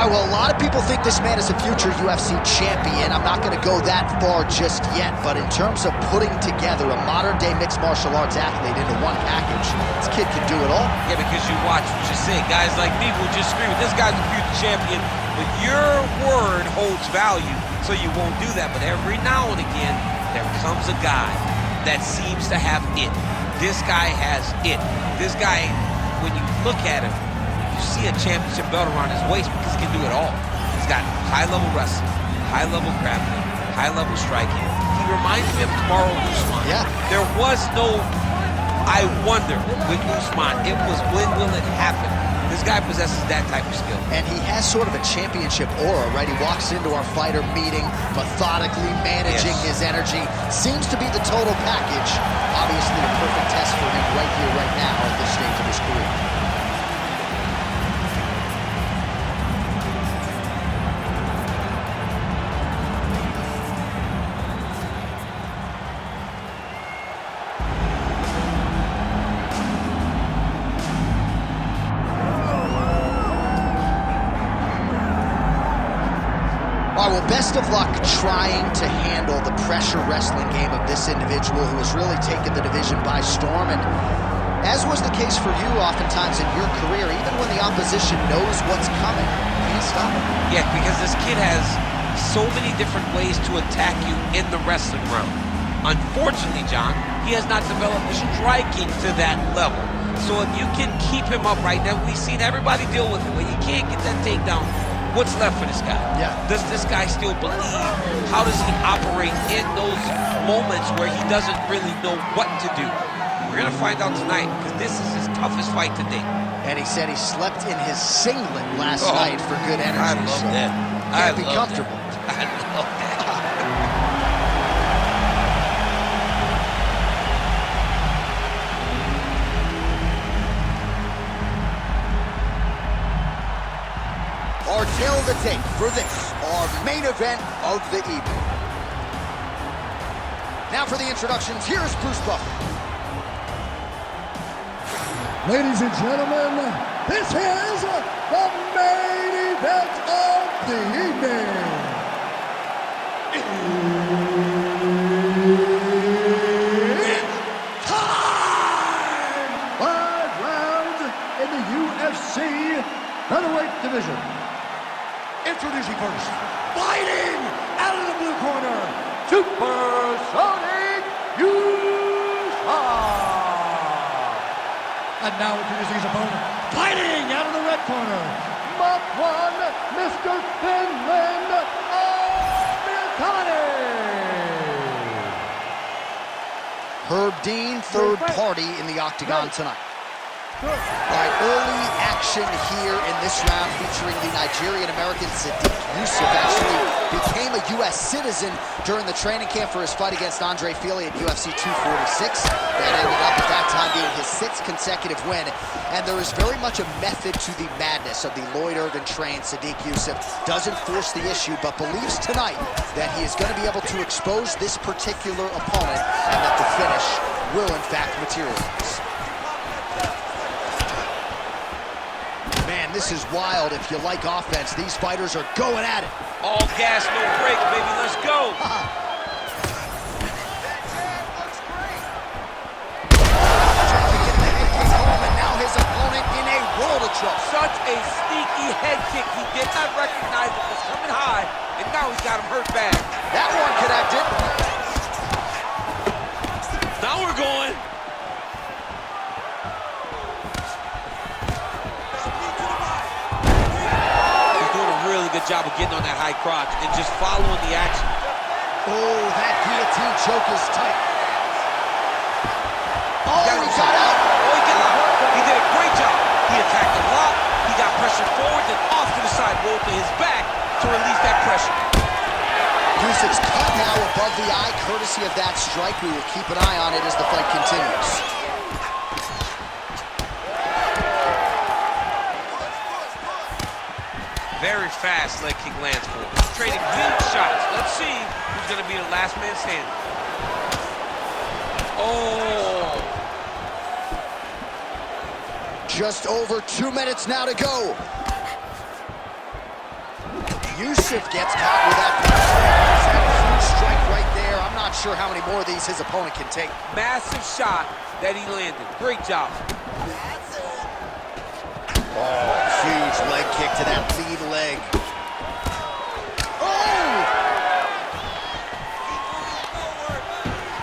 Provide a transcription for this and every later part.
Well, a lot of people think this man is a future UFC champion. I'm not going to go that far just yet, but in terms of putting together a modern-day mixed martial arts athlete into one package, this kid can do it all. Yeah, because you watch what you say. Guys like me will just scream, this guy's a future champion, but your word holds value, so you won't do that. But every now and again, there comes a guy that seems to have it. This guy has it. This guy, when you look at him, you see a championship belt around his waist because he can do it all. He's got high-level wrestling, high-level grappling, high-level striking. He reminds me of Kamaru Usman. Yeah. There was no I wonder with Usman. It was when will it happen? This guy possesses that type of skill. And he has sort of a championship aura, right? He walks into our fighter meeting, methodically managing his energy. Seems to be the total package. Obviously a perfect test for him right here, right now at this stage of his career. Well, best of luck trying to handle the pressure wrestling game of this individual who has really taken the division by storm. And as was the case for you oftentimes in your career, even when the opposition knows what's coming, you can't stop it. Yeah, because this kid has so many different ways to attack you in the wrestling realm. Unfortunately, John, he has not developed striking to that level. So if you can keep him up right now, we've seen everybody deal with it. When you can't get that takedown, what's left for this guy? Yeah. Does this guy still believe? How does he operate in those moments where he doesn't really know what to do? We're going to find out tonight because this is his toughest fight to date. And he said he slept in his singlet last night for good energy. I love that. Can't be comfortable. I love that. Our tail of the tape for this, our main event of the evening. Now for the introductions, here's Bruce Buffer. Ladies and gentlemen, this is the main event of the evening. It's time! 5 rounds in the UFC featherweight division. Introducing first, fighting out of the blue corner, Super Sodiq Yusuff. And now introducing his opponent, fighting out of the red corner, Makwan, Mr. Finland, Amirkhani. Herb Dean, third party in the octagon tonight. All right, early action here in this round featuring the Nigerian-American Sodiq Yusuff. Actually became a U.S. citizen during the training camp for his fight against Andre Fili at UFC 246. That ended up at that time being his 6th consecutive win. And there is very much a method to the madness of the Lloyd Irvin-trained Sodiq Yusuff. Doesn't force the issue, but believes tonight that he is going to be able to expose this particular opponent and that the finish will, in fact, materialize. Man, this is wild. If you like offense, these fighters are going at it. All gas, no brakes, baby. Let's go. Trying to get the head kick home, and now his opponent in a world of trouble. Such a sneaky head kick. He did not recognize it was coming high, and now he's got him hurt bad. That one connected. Now we're going. Good job of getting on that high crotch and just following the action. Oh, that guillotine choke is tight. Oh, he got out. Oh, he got out. He did a great job. He attacked a lot. He got pressure forward, then off to the side, rolled to his back to release that pressure. Yusuff's cut now above the eye, courtesy of that strike. We will keep an eye on it as the fight continues. Very fast leg kick lands for him. Trading huge shots. Let's see who's going to be the last man standing. Oh! Just over 2 minutes now to go. Yusuff gets caught with that punch. That huge strike right there. I'm not sure how many more of these his opponent can take. Massive shot that he landed. Great job. Oh, huge leg kick to that lead leg. Oh!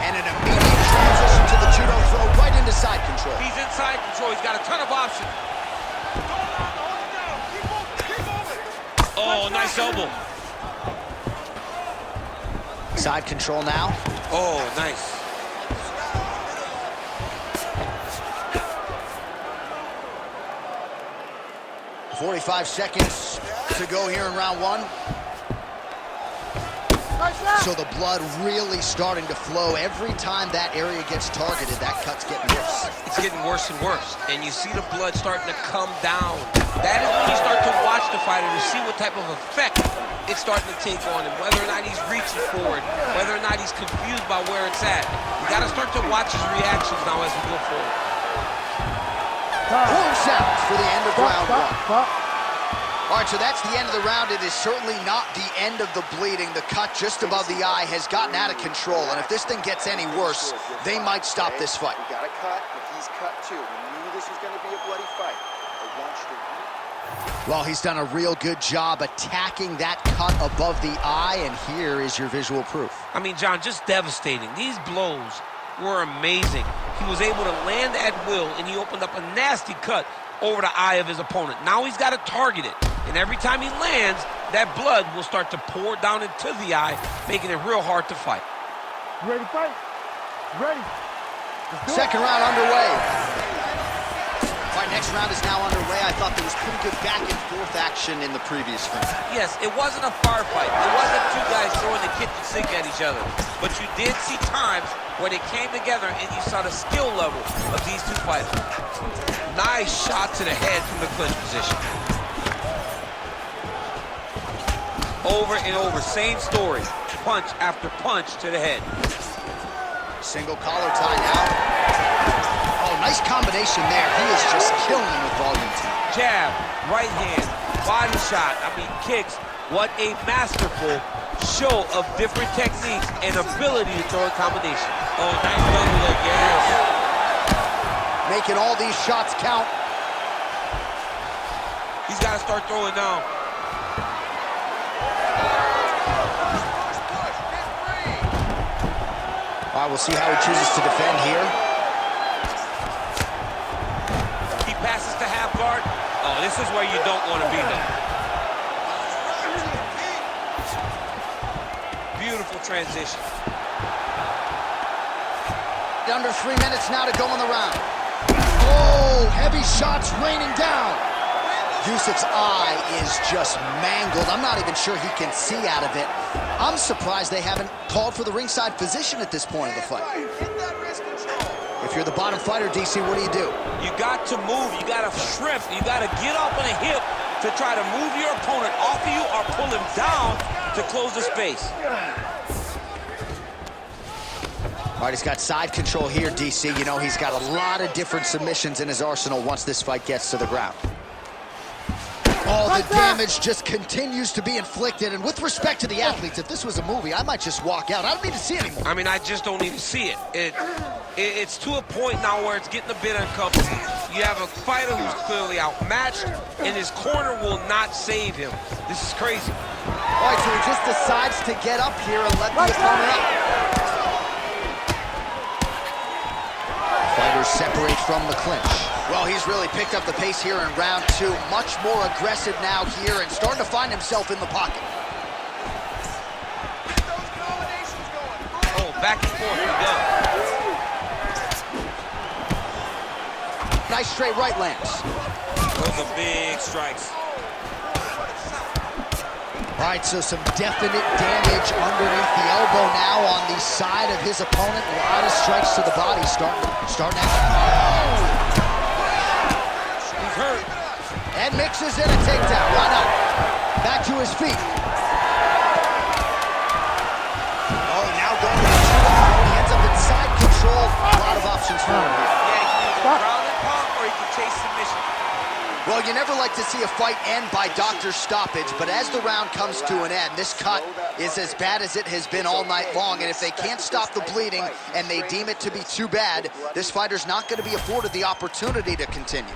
And an immediate transition to the judo throw right into side control. He's in side control. He's got a ton of options. Oh, nice elbow. Side control now. Oh, nice. .45 seconds to go here in round one. So the blood really starting to flow. Every time that area gets targeted, that cut's getting worse. It's getting worse and worse. And you see the blood starting to come down. That is when you start to watch the fighter to see what type of effect it's starting to take on him, whether or not he's reaching forward, whether or not he's confused by where it's at. You got to start to watch his reactions now as we go forward. Horn sounds for the end of round one. All right, so that's the end of the round. It is certainly not the end of the bleeding. The cut just above the eye has gotten out of control, and if this thing gets any worse, they might stop this fight. We got a cut, but he's cut too. We knew this was going to be a bloody fight. I want you to... Well, he's done a real good job attacking that cut above the eye, and here is your visual proof. I mean, John, just devastating. These blows were amazing. He was able to land at will, and he opened up a nasty cut over the eye of his opponent. Now he's got to target it. And every time he lands, that blood will start to pour down into the eye, making it real hard to fight. You ready to fight? Ready. Second round underway. All right, next round is now underway. I thought there was pretty good back and forth action in the previous round. Yes, it wasn't a firefight. It wasn't two guys throwing the kitchen sink at each other. But you did see times where they came together and you saw the skill level of these two fighters. Nice shot to the head from the clinch position. Over and over, same story. Punch after punch to the head. Single collar tie now. Oh, nice combination there. He is just killing him with volume tonight. Jab, right hand, body shot, kicks. What a masterful show of different techniques and ability to throw a combination. Oh, nice double leg, yes. Making all these shots count. He's got to start throwing now. All right, we'll see how he chooses to defend here. He passes to half guard. Oh, this is where you don't want to be, though. Beautiful transition. Under 3 minutes now to go in the round. Oh, heavy shots raining down. Yusuff's eye is just mangled. I'm not even sure he can see out of it. I'm surprised they haven't called for the ringside physician at this point of the fight. If you're the bottom fighter, DC, what do? You got to move. You got to shrimp. You got to get up on a hip to try to move your opponent off of you or pull him down to close the space. All right, he's got side control here, DC. You know, he's got a lot of different submissions in his arsenal once this fight gets to the ground. Oh, the damage just continues to be inflicted. And with respect to the athletes, if this was a movie, I might just walk out. I don't need to see anymore. I mean, I just don't need to see it. It's to a point now where it's getting a bit uncomfortable. You have a fighter who's clearly outmatched, and his corner will not save him. This is crazy. All right, so he just decides to get up here and let the opponent up. Fighters separate from the clinch. Well, he's really picked up the pace here in round two. Much more aggressive now here and starting to find himself in the pocket. Oh, back and forth we go. Nice straight right lands. Those are big strikes. All right, so some definite damage underneath the elbow now on the side of his opponent. A lot of strikes to the body starting out. He's hurt. And mixes in a takedown. Why not? Back to his feet. Oh, now going to the judo. He ends up in side control. A lot of options for him here. Yeah, he can either ground and pound or he can chase submission. Well, you never like to see a fight end by doctor's stoppage, but as the round comes to an end, this cut is as bad as it has been all night long, and if they can't stop the bleeding and they deem it to be too bad, this fighter's not going to be afforded the opportunity to continue.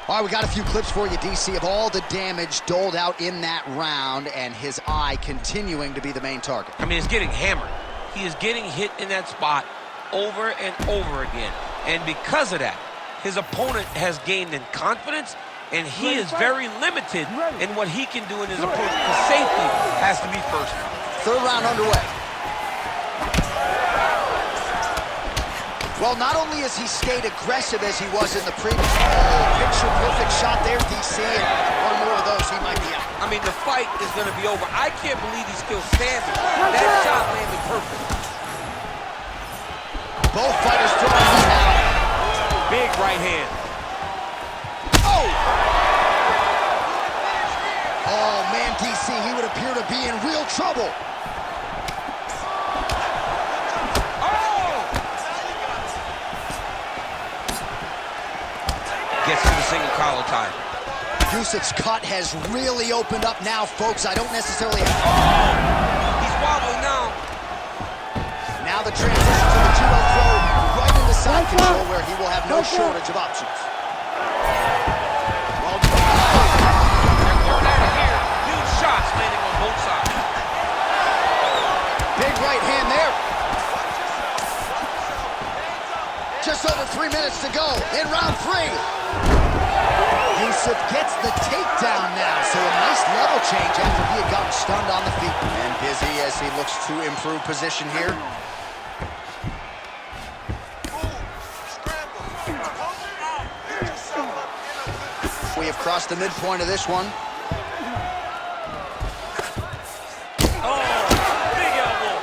All right, we got a few clips for you, DC, of all the damage doled out in that round, and his eye continuing to be the main target. I mean, it's getting hammered. He is getting hit in that spot over and over again, and because of that, his opponent has gained in confidence, and he is very limited in what he can do in his approach. The safety has to be first. Third round underway. Well, not only has he stayed aggressive as he was in the previous, picture-perfect shot there, DC, and one more of those, he might be out. I mean, the fight is going to be over. I can't believe he's still standing. That shot landed perfect. Both fighters throwing him now. Big right hand. Oh, man, DC, he would appear to be in real trouble. Gets to the single collar tie. Yusuff's cut has really opened up now, folks. I don't necessarily have... He's wobbling now. Now the transition to the judo throw right into side control where he will have no shortage of options. Well, They're out of here. Huge shots landing on both sides. big right hand there. Just over 3 minutes to go in round 3. Yusuff gets the takedown now, so a nice level change after he had gotten stunned on the feet. And busy as he looks to improve position here. We have crossed the midpoint of this one. Oh, big elbow.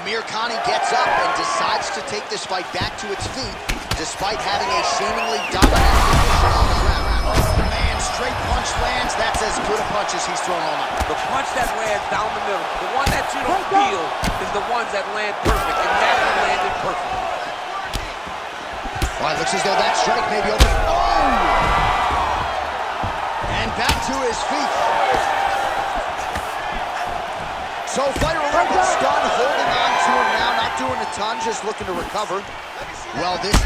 Amirkhani gets up and decides to take this fight back to its feet, despite having a seemingly dominant position on the ground. Oh, man, straight punch lands. That's as good a punch as he's thrown all night. The punch that lands down the middle, the one that you don't feel is the ones that land perfect, and that one landed perfect. Well, it looks as though that strike may be over. Oh! And back to his feet. So fighter a little bit stunned, holding on to him now, not doing a ton, just looking to recover. Well, this...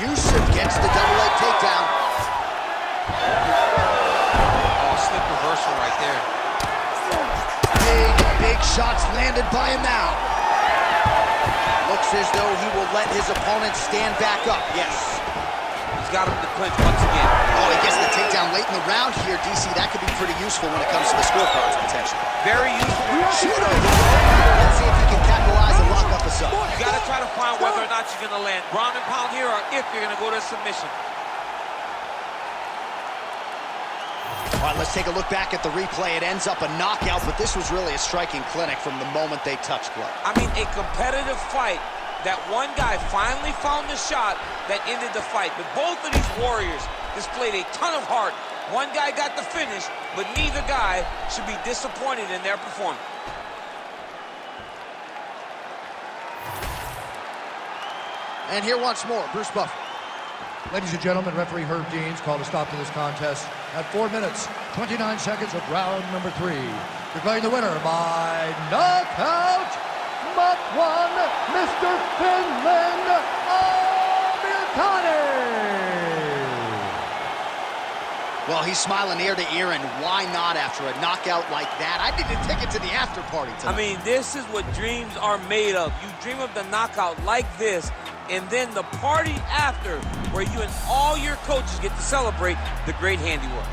Yusuff gets the double leg takedown. Oh, slip reversal right there. Big shots landed by him now. Looks as though he will let his opponent stand back up. Yes. He's got him to clinch once again. Oh, he gets the takedown late in the round here, DC. That could be pretty useful when it comes to the scorecards, potentially. Very useful. Shooter. Let's see if he can capitalize and lock up a sub. You got to try to find whether or not you're going to land ground and pound here or if you're going to go to submission. All right, let's take a look back at the replay. It ends up a knockout, but this was really a striking clinic from the moment they touched glove. I mean, a competitive fight that one guy finally found the shot that ended the fight. But both of these warriors displayed a ton of heart. One guy got the finish, but neither guy should be disappointed in their performance. And here once more, Bruce Buffer. Ladies and gentlemen, referee Herb Deans called a stop to this contest at 4 minutes, 29 seconds of round number 3. Declaring the winner by knockout, Makwan, Mr. Finland, Amirkhani. Well, he's smiling ear to ear, and why not after a knockout like that? I need a ticket to the after party tonight. I mean, this is what dreams are made of. You dream of the knockout like this, and then the party after, where you and all your coaches get to celebrate the great handiwork.